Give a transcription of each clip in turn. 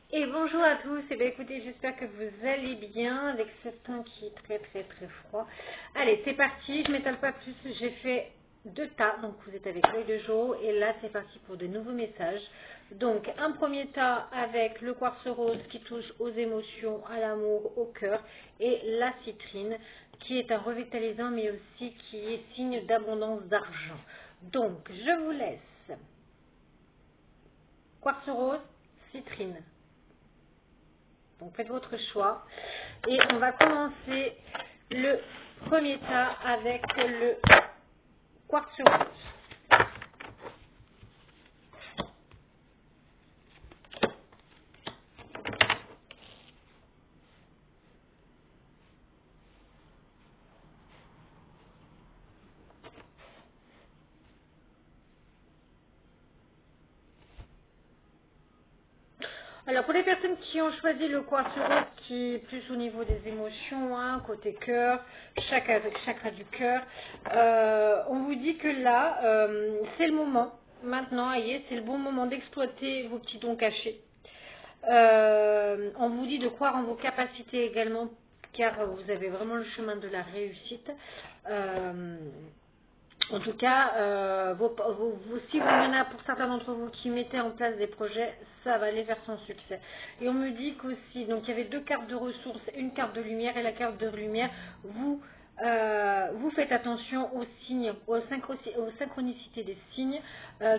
Et bonjour à tous, et bien écoutez, j'espère que vous allez bien avec ce temps qui est très froid. Allez, c'est parti, je ne m'étale pas plus, j'ai fait 2 tas, donc vous êtes avec l'œil de jour, et là c'est parti pour de nouveaux messages. Donc un premier tas avec le quartz rose qui touche aux émotions, à l'amour, au cœur, et la citrine qui est un revitalisant mais aussi qui est signe d'abondance d'argent. Donc je vous laisse quartz rose, citrine. Donc faites votre choix. Et on va commencer le premier tas avec le quartz rose. Alors pour les personnes qui ont choisi le quartz rose qui est plus au niveau des émotions, hein, côté cœur, chakra du cœur, on vous dit que là, c'est le moment, maintenant, voyez, c'est le bon moment d'exploiter vos petits dons cachés. On vous dit de croire en vos capacités également, car vous avez vraiment le chemin de la réussite. En tout cas, si vous y en a pour certains d'entre vous qui mettez en place des projets, ça va aller vers son succès. Et on me dit qu'aussi, donc il y avait 2 cartes de ressources, une carte de lumière et la carte de lumière, vous faites attention aux signes, aux synchronicités des signes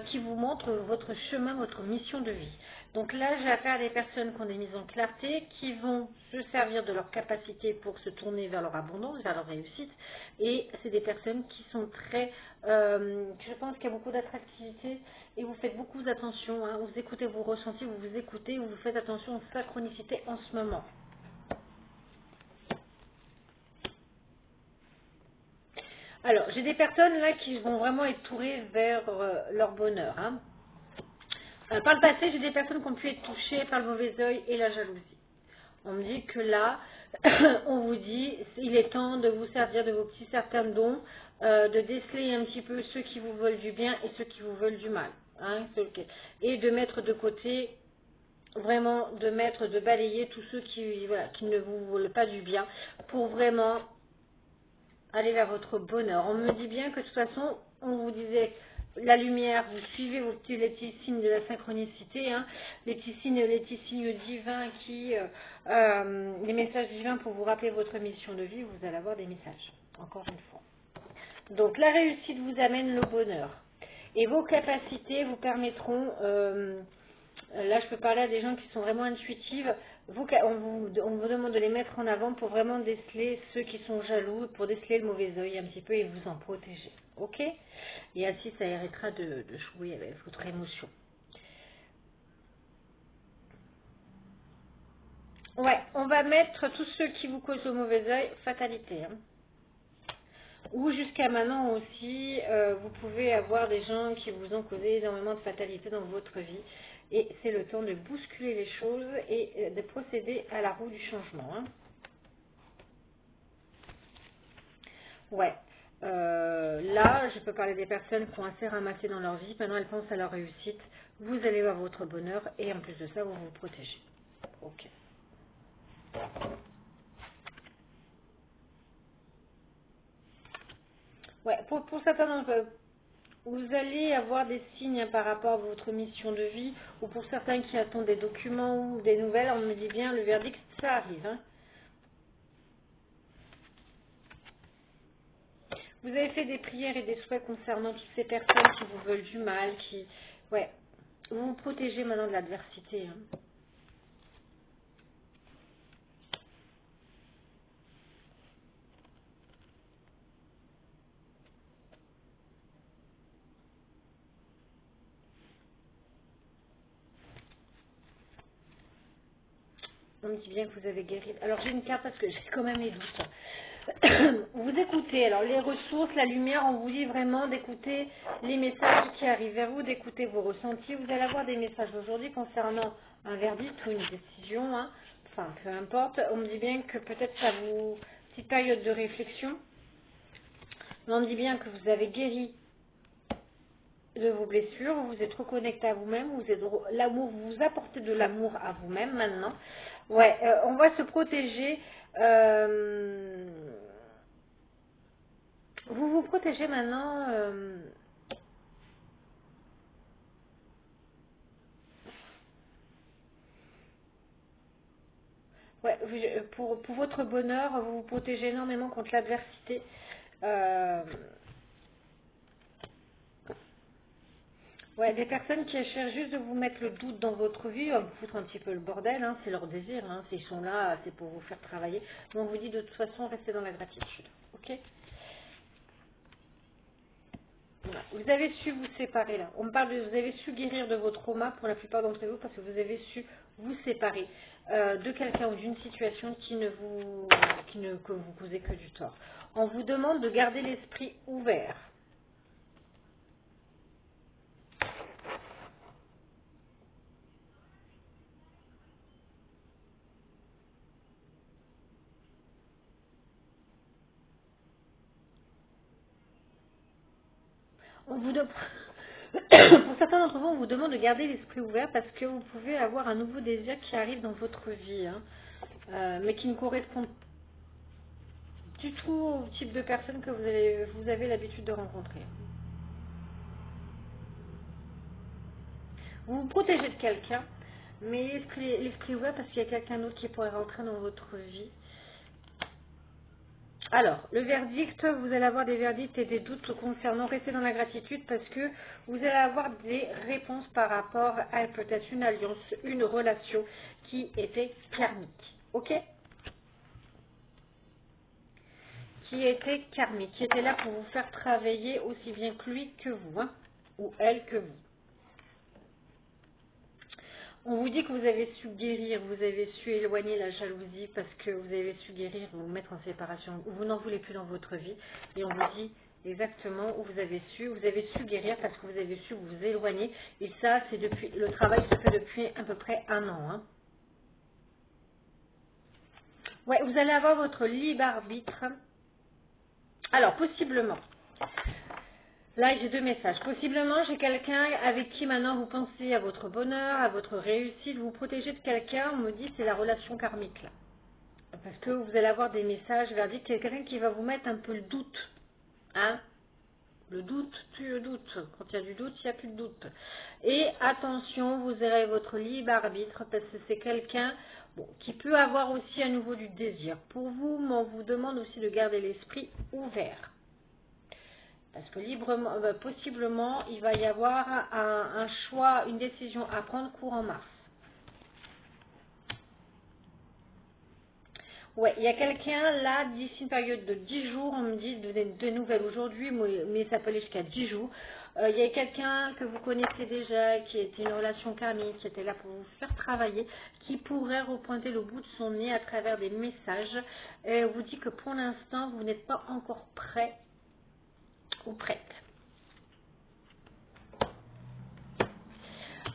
qui vous montrent votre chemin, votre mission de vie. Donc là, j'ai affaire à des personnes qui ont des mises en clarté, qui vont se servir de leur capacité pour se tourner vers leur abondance, vers leur réussite. Et c'est des personnes qui sont très... je pense qu'il y a beaucoup d'attractivité et vous faites beaucoup d'attention. Hein, vous écoutez vos ressentis, vous vous écoutez, vous faites attention aux synchronicités en ce moment. Alors, j'ai des personnes là qui vont vraiment être tournées vers leur bonheur. Hein. Par le passé, j'ai des personnes qui ont pu être touchées par le mauvais œil et la jalousie. On me dit que là, on vous dit, il est temps de vous servir de vos petits certains dons, de déceler un petit peu ceux qui vous veulent du bien et ceux qui vous veulent du mal. Hein, et de mettre de côté, vraiment, de balayer tous ceux qui ne vous veulent pas du bien pour vraiment aller vers votre bonheur. On me dit bien que de toute façon, on vous disait la lumière, vous suivez les petits signes de la synchronicité, hein, les petits signes divins les messages divins pour vous rappeler votre mission de vie, vous allez avoir des messages, encore une fois. Donc la réussite vous amène le bonheur. Et vos capacités vous permettront, là je peux parler à des gens qui sont vraiment intuitives, on vous demande de les mettre en avant pour vraiment déceler ceux qui sont jaloux, pour déceler le mauvais œil un petit peu et vous en protéger. Ok? Et ainsi ça arrêtera de jouer avec votre émotion. Ouais, on va mettre tous ceux qui vous causent le mauvais œil, fatalité. Hein. Ou jusqu'à maintenant aussi, vous pouvez avoir des gens qui vous ont causé énormément de fatalité dans votre vie. Et c'est le temps de bousculer les choses et de procéder à la roue du changement. Hein. Ouais. Là, je peux parler des personnes qui ont assez ramassé dans leur vie. Maintenant, elles pensent à leur réussite. Vous allez voir votre bonheur et en plus de ça, vous vous protégez. Ok. Ouais, pour certains d'entre eux, vous allez avoir des signes par rapport à votre mission de vie, ou pour certains qui attendent des documents ou des nouvelles, on me dit bien, le verdict, ça arrive. Hein. Vous avez fait des prières et des souhaits concernant toutes ces personnes qui vous veulent du mal, ouais, vous vous protégez maintenant de l'adversité. Hein. On me dit bien que vous avez guéri. Alors j'ai une carte parce que j'ai quand même mes doutes. Vous écoutez, alors les ressources, la lumière, on vous dit vraiment d'écouter les messages qui arrivent vers vous, d'écouter vos ressentis. Vous allez avoir des messages aujourd'hui concernant un verdict ou une décision, hein. Enfin peu importe. On me dit bien que peut-être ça vous... Petite période de réflexion. Mais on me dit bien que vous avez guéri de vos blessures, vous êtes reconnecté à vous-même, l'amour, vous vous apportez de l'amour à vous-même maintenant. Ouais, on va se protéger. Vous vous protégez maintenant. Ouais, pour votre bonheur, vous vous protégez énormément contre l'adversité. Euh, Ouais, des personnes qui cherchent juste de vous mettre le doute dans votre vie, à vous foutre un petit peu le bordel, hein, c'est leur désir, hein, s'ils sont là, c'est pour vous faire travailler. Donc on vous dit de toute façon, restez dans la gratitude, ok? Voilà. Vous avez su vous séparer là. On me parle de, vous avez su guérir de vos traumas pour la plupart d'entre vous parce que vous avez su vous séparer de quelqu'un ou d'une situation que vous causez que du tort. On vous demande de garder l'esprit ouvert. On vous Pour certains d'entre vous, on vous demande de garder l'esprit ouvert parce que vous pouvez avoir un nouveau désir qui arrive dans votre vie, hein, mais qui ne correspond du tout au type de personne que vous avez l'habitude de rencontrer. Vous vous protégez de quelqu'un, mais l'esprit ouvert parce qu'il y a quelqu'un d'autre qui pourrait rentrer dans votre vie. Alors, le verdict, vous allez avoir des verdicts et des doutes concernant rester dans la gratitude parce que vous allez avoir des réponses par rapport à peut-être une alliance, une relation qui était karmique. Ok? Qui était karmique, qui était là pour vous faire travailler aussi bien que lui que vous, hein, ou elle que vous. On vous dit que vous avez su guérir, vous avez su éloigner la jalousie parce que vous avez su guérir, vous mettre en séparation, ou vous n'en voulez plus dans votre vie. Et on vous dit exactement où vous avez su guérir parce que vous avez su vous éloigner. Et ça, c'est depuis, le travail se fait depuis à peu près 1 an. Hein. Ouais, vous allez avoir votre libre arbitre. Alors, possiblement. Là, j'ai 2 messages. Possiblement, j'ai quelqu'un avec qui maintenant vous pensez à votre bonheur, à votre réussite, vous protégez de quelqu'un. On me dit c'est la relation karmique là. Parce que vous allez avoir des messages verdicts. Il y a quelqu'un qui va vous mettre un peu le doute. Hein? Le doute tue le doute. Quand il y a du doute, il n'y a plus de doute. Et attention, vous aurez votre libre arbitre parce que c'est quelqu'un qui peut avoir aussi à nouveau du désir. Pour vous, mais on vous demande aussi de garder l'esprit ouvert. Parce que possiblement, il va y avoir un choix, une décision à prendre courant mars. Ouais, il y a quelqu'un là, d'ici une période de 10 jours, on me dit de nouvelles aujourd'hui, mais ça peut aller jusqu'à 10 jours. Il y a quelqu'un que vous connaissez déjà, qui était une relation karmique, qui était là pour vous faire travailler, qui pourrait repointer le bout de son nez à travers des messages. Et vous dit que pour l'instant, vous n'êtes pas encore prêt ou prête.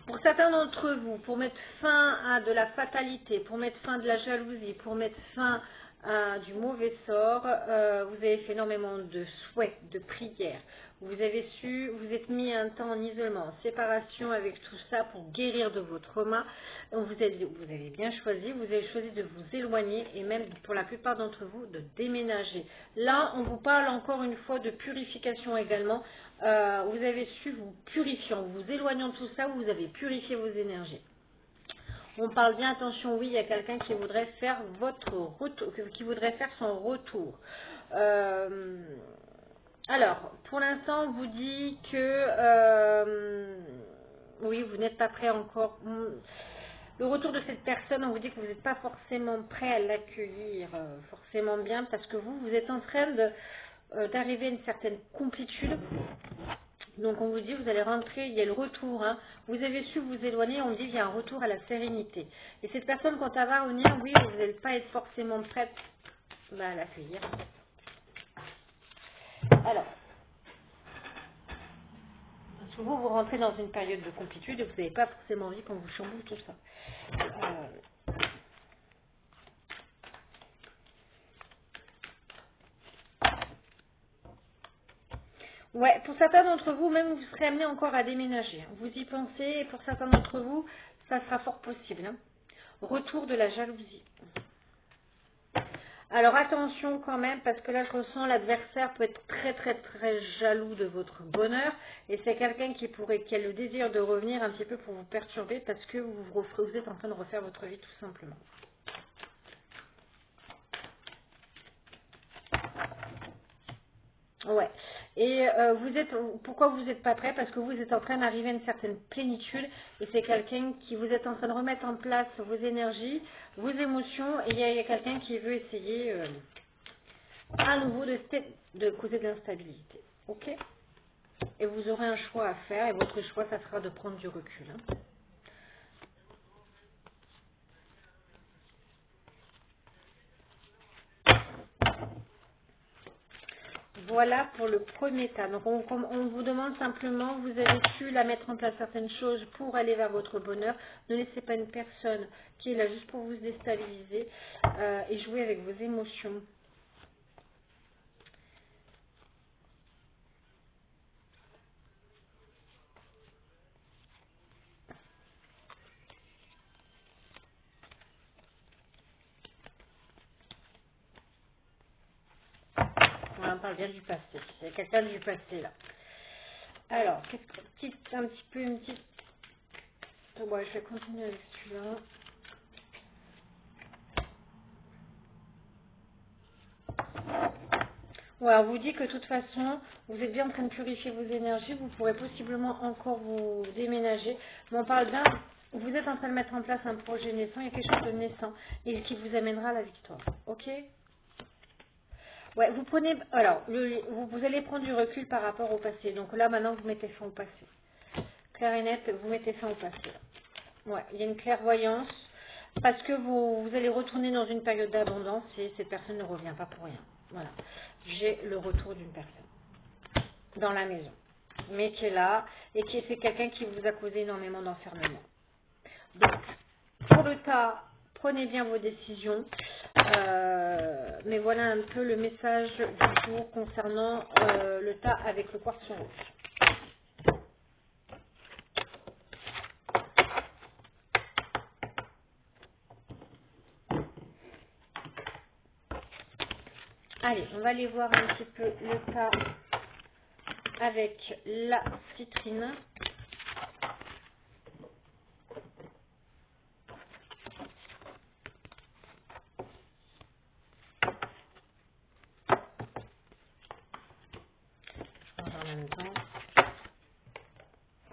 Pour certains d'entre vous, pour mettre fin à de la fatalité, pour mettre fin à de la jalousie, pour mettre fin à du mauvais sort, vous avez fait énormément de souhaits, de prières. Vous avez su, vous êtes mis un temps en isolement, en séparation avec tout ça pour guérir de vos traumas. Donc vous avez bien choisi, vous avez choisi de vous éloigner et même pour la plupart d'entre vous de déménager. Là, on vous parle encore une fois de purification également. Vous avez su vous purifier en vous éloignant de tout ça, vous avez purifié vos énergies. On parle bien, attention, oui, il y a quelqu'un qui voudrait faire votre retour, qui voudrait faire son retour. Alors, pour l'instant, on vous dit que oui, vous n'êtes pas prêt encore. Le retour de cette personne, on vous dit que vous n'êtes pas forcément prêt à l'accueillir forcément bien parce que vous êtes en train d'arriver à une certaine complétude. Donc on vous dit, vous allez rentrer, il y a le retour. Hein. Vous avez su vous éloigner, on dit qu'il y a un retour à la sérénité. Et cette personne, quand elle va revenir, oui, vous n'allez pas être forcément prête à l'accueillir. Alors, parce que vous rentrez dans une période de complétude et vous n'avez pas forcément envie qu'on vous chamboule tout ça. Ouais, pour certains d'entre vous, même vous serez amené encore à déménager. Vous y pensez, et pour certains d'entre vous, ça sera fort possible. Hein. Retour de la jalousie. Alors attention quand même, parce que là je ressens l'adversaire peut être très très très jaloux de votre bonheur, et c'est quelqu'un qui a le désir de revenir un petit peu pour vous perturber, parce que vous êtes en train de refaire votre vie tout simplement. Ouais. Et pourquoi vous n'êtes pas prêt? Parce que vous êtes en train d'arriver à une certaine plénitude et c'est quelqu'un qui vous êtes en train de remettre en place vos énergies, vos émotions et il y a quelqu'un qui veut essayer à nouveau de causer de l'instabilité. Ok? Et vous aurez un choix à faire et votre choix, ça sera de prendre du recul. Hein. Voilà pour le premier tas. Donc on vous demande simplement, vous avez su la mettre en place certaines choses pour aller vers votre bonheur. Ne laissez pas une personne qui est là juste pour vous déstabiliser et jouer avec vos émotions. Voilà, on parle bien du passé. Il y a quelqu'un du passé là. Alors, une petite... Bon, je vais continuer avec celui-là. Ouais, on vous dit que de toute façon, vous êtes bien en train de purifier vos énergies, vous pourrez possiblement encore vous déménager. Mais on parle d'un, vous êtes en train de mettre en place un projet naissant, il y a quelque chose de naissant et qui vous amènera à la victoire. Ok? Ouais, vous prenez, alors, vous allez prendre du recul par rapport au passé. Donc là, maintenant, vous mettez fin au passé. Clair et net, vous mettez fin au passé. Ouais, il y a une clairvoyance parce que vous allez retourner dans une période d'abondance et cette personne ne revient pas pour rien. Voilà. J'ai le retour d'une personne dans la maison, mais qui est là et qui c'est quelqu'un qui vous a causé énormément d'enfermement. Donc, pour le tas, prenez bien vos décisions. Mais voilà un peu le message du jour concernant le tas avec le quartz rouge. Allez, on va aller voir un petit peu le tas avec la citrine. Je vais voir en même temps.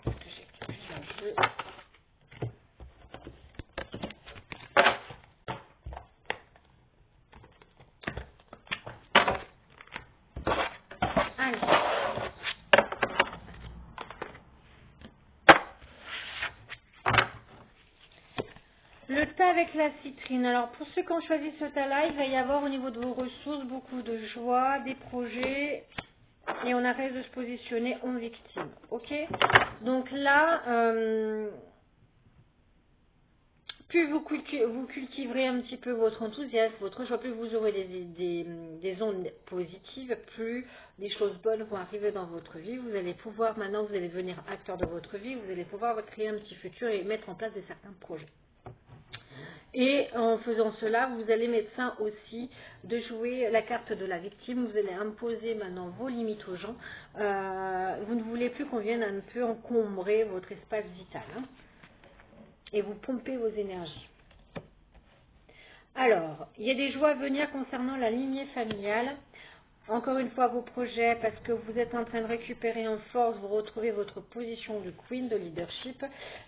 Parce que j'ai plusieurs jeux. Allez. Le tas avec la citrine. Alors pour ceux qui ont choisi ce tas-là, il va y avoir au niveau de vos ressources beaucoup de joie, des projets et on arrête de se positionner en victime. Ok? Donc là, plus vous cultiverez un petit peu votre enthousiasme, votre joie, plus vous aurez des ondes positives, plus des choses bonnes vont arriver dans votre vie. Vous allez pouvoir, maintenant vous allez devenir acteur de votre vie, vous allez pouvoir créer un petit futur et mettre en place certains projets. Et en faisant cela, vous allez mettre fin aussi de jouer la carte de la victime. Vous allez imposer maintenant vos limites aux gens. Vous ne voulez plus qu'on vienne un peu encombrer votre espace vital. Hein, et vous pomper vos énergies. Alors, il y a des joies à venir concernant la lignée familiale. Encore une fois, vos projets, parce que vous êtes en train de récupérer en force, vous retrouvez votre position de queen, de leadership,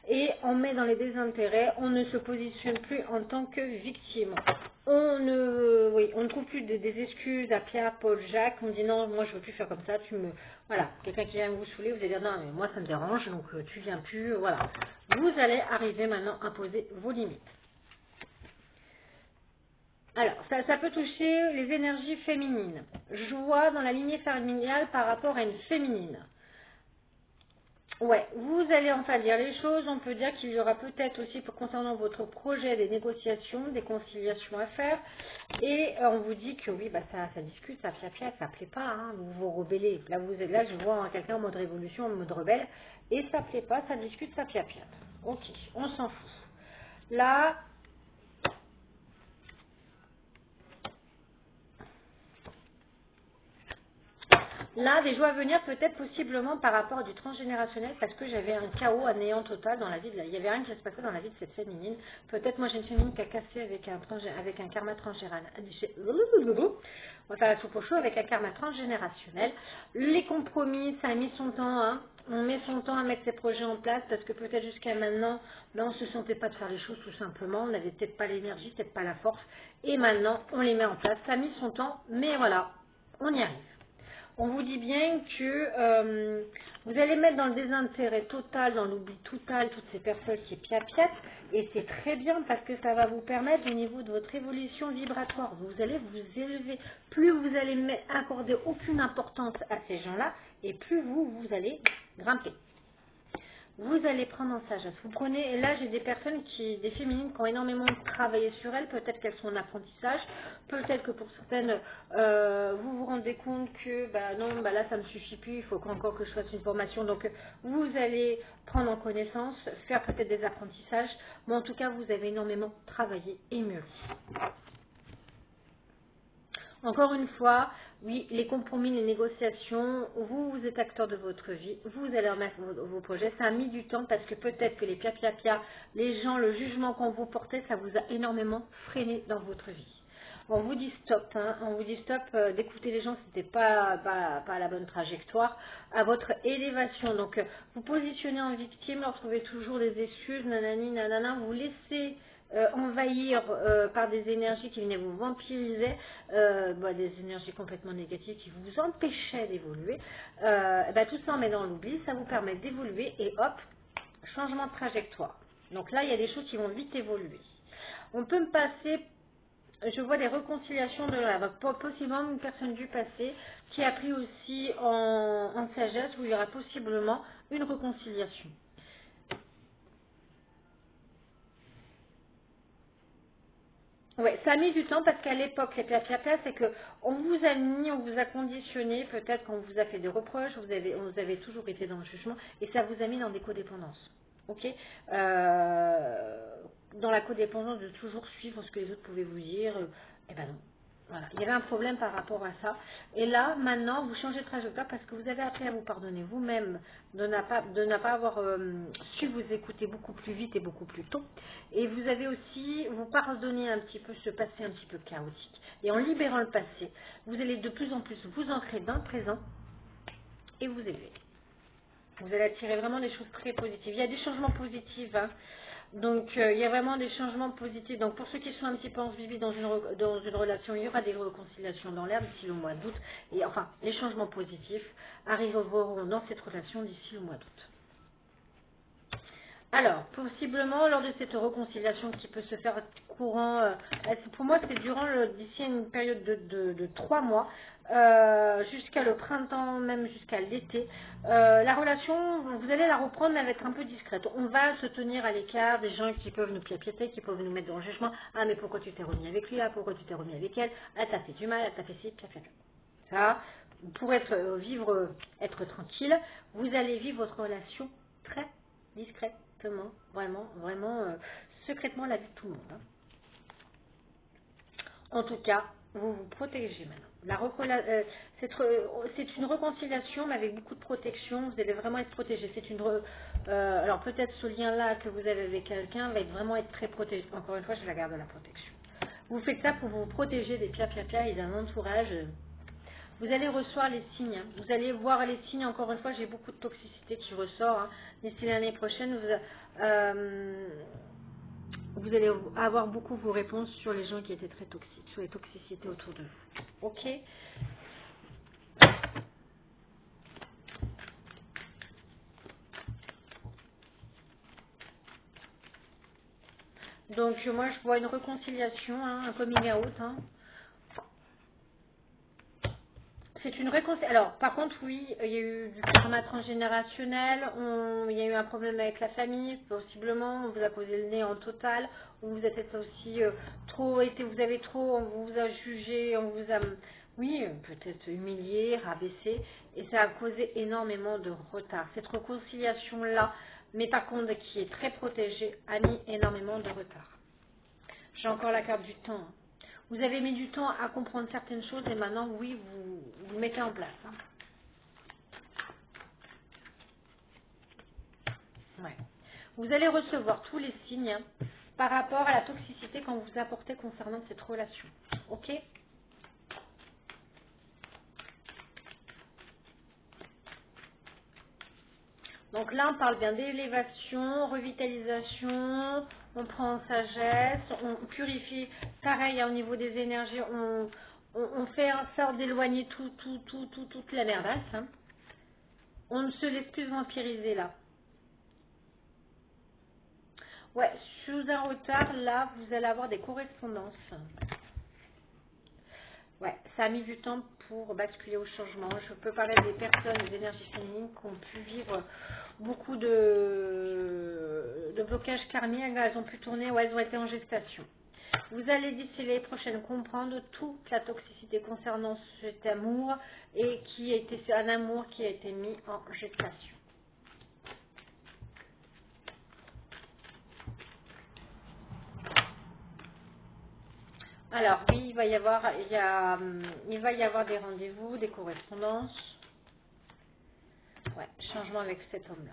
et on met dans les désintérêts, on ne se positionne plus en tant que victime. On ne trouve plus des excuses à Pierre, Paul, Jacques, on dit non, moi je veux plus faire comme ça, voilà, quelqu'un qui vient vous saouler, vous allez dire non, mais moi ça me dérange, donc tu viens plus, voilà. Vous allez arriver maintenant à poser vos limites. Alors, ça peut toucher les énergies féminines. Joie dans la lignée familiale par rapport à une féminine. Ouais, vous allez enfin dire les choses. On peut dire qu'il y aura peut-être aussi, concernant votre projet, des négociations, des conciliations à faire. Et on vous dit que oui, bah ça discute, ça fiat, ça plaît pas. Hein, vous vous rebellez. Là, vous êtes là, je vois quelqu'un en mode révolution, en mode rebelle, et ça plaît pas, ça discute, ça fiat. Ok, on s'en fout. Là, Là, des joies à venir, peut-être possiblement par rapport à du transgénérationnel, parce que j'avais un chaos, un néant total dans la vie. Il y avait rien qui se passait dans la vie de cette féminine. Peut-être moi j'ai une féminine qui a cassé avec un karma transgénéral. On va faire la soupe au chaud avec un karma transgénérationnel. Les compromis, ça a mis son temps. Hein. On met son temps à mettre ses projets en place parce que peut-être jusqu'à maintenant, on ne se sentait pas de faire les choses tout simplement. On n'avait peut-être pas l'énergie, peut-être pas la force. Et maintenant, on les met en place. Ça a mis son temps, mais voilà, on y arrive. On vous dit bien que vous allez mettre dans le désintérêt total, dans l'oubli total, toutes ces personnes qui piapiatent, et c'est très bien parce que ça va vous permettre au niveau de votre évolution vibratoire. Vous allez vous élever. Plus vous allez accorder aucune importance à ces gens-là, et plus vous allez grimper. Vous allez prendre en sagesse. Vous prenez, et là j'ai des personnes des féminines qui ont énormément travaillé sur elles, peut-être qu'elles sont en apprentissage, peut-être que pour certaines, vous vous rendez compte que bah non, bah là ça ne me suffit plus, il faut encore que je fasse une formation, donc vous allez prendre en connaissance, faire peut-être des apprentissages, mais en tout cas vous avez énormément travaillé et mûri. Encore une fois, oui, les compromis, les négociations, vous êtes acteur de votre vie, vous allez remettre vos projets. Ça a mis du temps parce que peut-être que les pia, les gens, le jugement qu'on vous portait, ça vous a énormément freiné dans votre vie. On vous dit stop, hein, on vous dit stop, d'écouter les gens, c'était pas la bonne trajectoire à votre élévation. Donc, vous positionnez en victime, leur trouvez toujours des excuses, nanani, nanana, vous laissez envahir par des énergies qui venaient vous vampiriser, des énergies complètement négatives qui vous empêchaient d'évoluer, tout ça on met dans l'oubli, ça vous permet d'évoluer et hop, changement de trajectoire. Donc là, il y a des choses qui vont vite évoluer. On peut me passer, je vois des réconciliations possiblement une personne du passé qui a pris aussi en sagesse où il y aura possiblement une réconciliation. Oui, ça a mis du temps parce qu'à l'époque, les plats, c'est que on vous a mis, on vous a conditionné, peut-être qu'on vous a fait des reproches, vous avez toujours été dans le jugement, et ça vous a mis dans des codépendances. Ok. Dans la codépendance de toujours suivre ce que les autres pouvaient vous dire, eh ben non. Voilà, il y avait un problème par rapport à ça. Et là, maintenant, vous changez de trajectoire parce que vous avez appris à vous pardonner vous-même de ne pas avoir su vous écouter beaucoup plus vite et beaucoup plus tôt. Et vous avez aussi, vous pardonner un petit peu ce passé un petit peu chaotique. Et en libérant le passé, vous allez de plus en plus vous ancrer dans le présent et vous élever. Vous allez attirer vraiment des choses très positives. Il y a des changements positifs. Hein. Donc, il y a vraiment des changements positifs. Donc, pour ceux qui sont un petit peu envie dans une relation, il y aura des réconciliations dans l'air d'ici le mois d'août. Et enfin, les changements positifs arriveront dans cette relation d'ici le mois d'août. Alors, possiblement, lors de cette réconciliation qui peut se faire courant, pour moi, c'est d'ici une période de 3 mois, jusqu'à le printemps, même jusqu'à l'été. La relation, vous allez la reprendre, mais elle va être un peu discrète. On va se tenir à l'écart des gens qui peuvent nous piétiner, qui peuvent nous mettre dans le jugement. Ah, mais pourquoi tu t'es remis avec lui? Ah, pourquoi tu t'es remis avec elle? Elle t'a fait du mal, elle t'a fait ci, pia. Ça, pour être tranquille, vous allez vivre votre relation très discrètement, vraiment secrètement la vie de tout le monde. Hein. En tout cas, vous vous protégez maintenant. C'est une réconciliation, mais avec beaucoup de protection. Vous allez vraiment être protégé. Alors peut-être ce lien-là que vous avez avec quelqu'un va vraiment être très protégé. Encore une fois, je la garde la protection. Vous faites ça pour vous protéger des pia et d'un entourage. Vous allez recevoir les signes. Hein. Vous allez voir les signes. Encore une fois, j'ai beaucoup de toxicité qui ressort. Hein. D'ici l'année prochaine, vous allez avoir beaucoup vos réponses sur les gens qui étaient très toxiques, sur les toxicités autour de vous. Ok. Donc moi je vois une réconciliation, hein, un coming out. Hein. C'est une réconciliation. Alors, par contre, oui, il y a eu du karma transgénérationnel, il y a eu un problème avec la famille, possiblement, on vous a posé le nez en total, on vous a peut-être aussi vous avez trop, on vous a jugé, on vous a, oui, peut-être humilié, rabaissé, et ça a causé énormément de retard. Cette réconciliation-là, mais par contre, qui est très protégée, a mis énormément de retard. J'ai encore la carte du temps. Hein. Vous avez mis du temps à comprendre certaines choses et maintenant, oui, vous mettez en place. Hein. Ouais. Vous allez recevoir tous les signes hein, par rapport à la toxicité qu'on vous apportait concernant cette relation. Ok? Donc là, on parle bien d'élévation, revitalisation, on prend en sagesse, on purifie, pareil hein, au niveau des énergies, on fait en sorte d'éloigner toute la merdasse. Hein. On ne se laisse plus vampiriser là. Ouais, sous un retard, là, vous allez avoir des correspondances. Ouais, ça a mis du temps pour basculer au changement. Je peux parler des personnes, des énergies féminines qui ont pu vivre beaucoup de blocages karmiques. Elles ont pu tourner ou elles ont été en gestation. Vous allez d'ici les prochaines comprendre toute la toxicité concernant cet amour et qui a été un amour qui a été mis en gestation. Alors oui, il va y avoir des rendez-vous, des correspondances. Ouais, changement avec cet homme-là.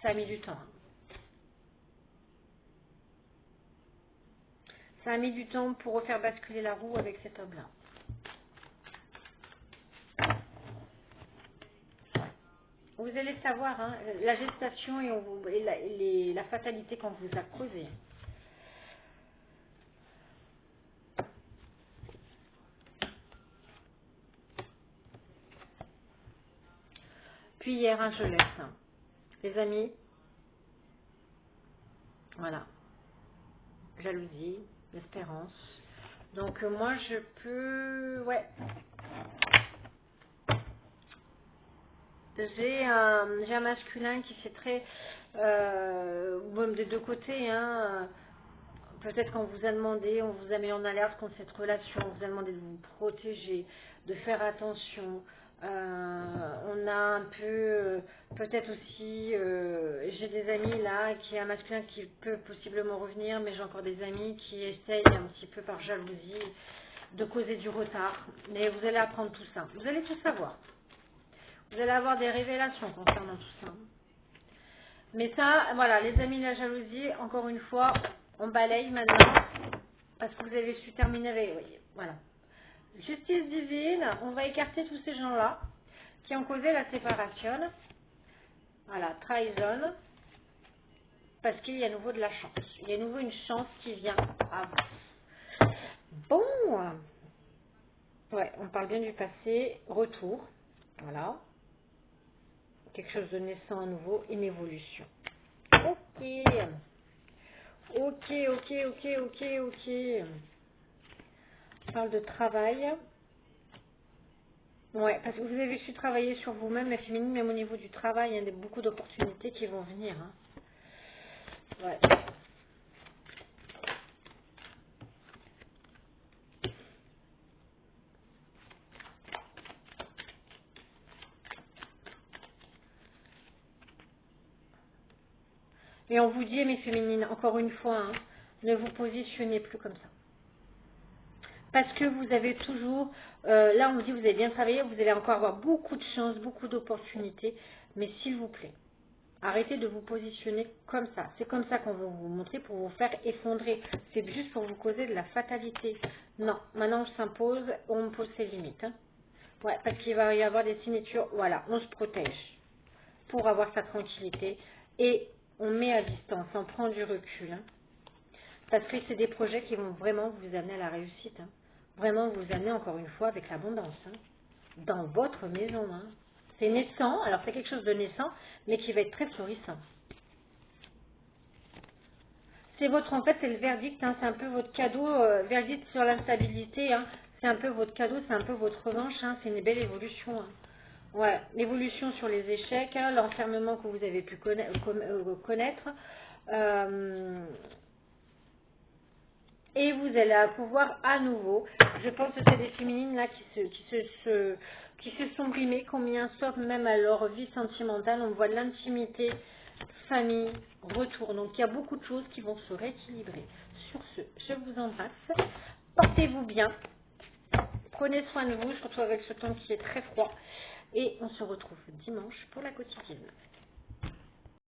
Ça a mis du temps. Hein. Ça a mis du temps pour refaire basculer la roue avec cet homme-là. Vous allez savoir, hein, la gestation et la fatalité qu'on vous a causée. Puis hier, hein, je laisse. Hein. Les amis, voilà. Jalousie, espérance. Donc moi, je peux... Ouais. J'ai un masculin qui fait très... même des deux côtés, hein. Peut-être qu'on vous a demandé, on vous a mis en alerte contre cette relation, on vous a demandé de vous protéger, de faire attention. On a un peu, peut-être aussi, j'ai des amis là, qui est un masculin qui peut possiblement revenir, mais j'ai encore des amis qui essayent un petit peu par jalousie de causer du retard. Mais vous allez apprendre tout ça. Vous allez tout savoir. Vous allez avoir des révélations concernant tout ça. Mais ça, voilà, les amis de la jalousie, encore une fois, on balaye maintenant parce que vous avez su terminer avec... Oui, voilà. Justice divine, on va écarter tous ces gens-là qui ont causé la séparation. Voilà, trahison, parce qu'il y a à nouveau de la chance. Il y a à nouveau une chance qui vient à vous. Bon, ouais, on parle bien du passé, retour, voilà, quelque chose de naissant à nouveau, une évolution. Ok. Ok, ok, ok, ok, ok. On parle de travail. Ouais, parce que vous avez su travailler sur vous-même, la féminine, même au niveau du travail, il y a beaucoup d'opportunités qui vont venir. Hein. Ouais. Et on vous dit, mes féminines, encore une fois, hein, ne vous positionnez plus comme ça. Parce que vous avez toujours, là on vous dit, vous avez bien travaillé, vous allez encore avoir beaucoup de chance, beaucoup d'opportunités, mais s'il vous plaît, arrêtez de vous positionner comme ça. C'est comme ça qu'on va vous montrer pour vous faire effondrer. C'est juste pour vous causer de la fatalité. Non, maintenant on s'impose, on pose ses limites. Hein. Ouais, parce qu'il va y avoir des signatures. Voilà, on se protège pour avoir sa tranquillité et on met à distance, on prend du recul. Hein. Parce que c'est des projets qui vont vraiment vous amener à la réussite. Hein. Vraiment vous amener encore une fois avec l'abondance. Hein. Dans votre maison. Hein. C'est naissant, alors c'est quelque chose de naissant, mais qui va être très florissant. C'est votre, en fait, c'est le verdict, hein, c'est un peu votre cadeau, verdict sur l'instabilité. Hein. C'est un peu votre cadeau, c'est un peu votre revanche, hein, c'est une belle évolution. Hein. Ouais, l'évolution sur les échecs, hein, l'enfermement que vous avez pu connaître. Euh, et vous allez pouvoir à nouveau, je pense que c'est des féminines là qui se sont brimées, qui ont mis un stop même à leur vie sentimentale. On voit l'intimité, famille, retour. Donc il y a beaucoup de choses qui vont se rééquilibrer. Sur ce, je vous embrasse. Portez-vous bien. Prenez soin de vous, surtout avec ce temps qui est très froid. Et on se retrouve dimanche pour la quotidienne.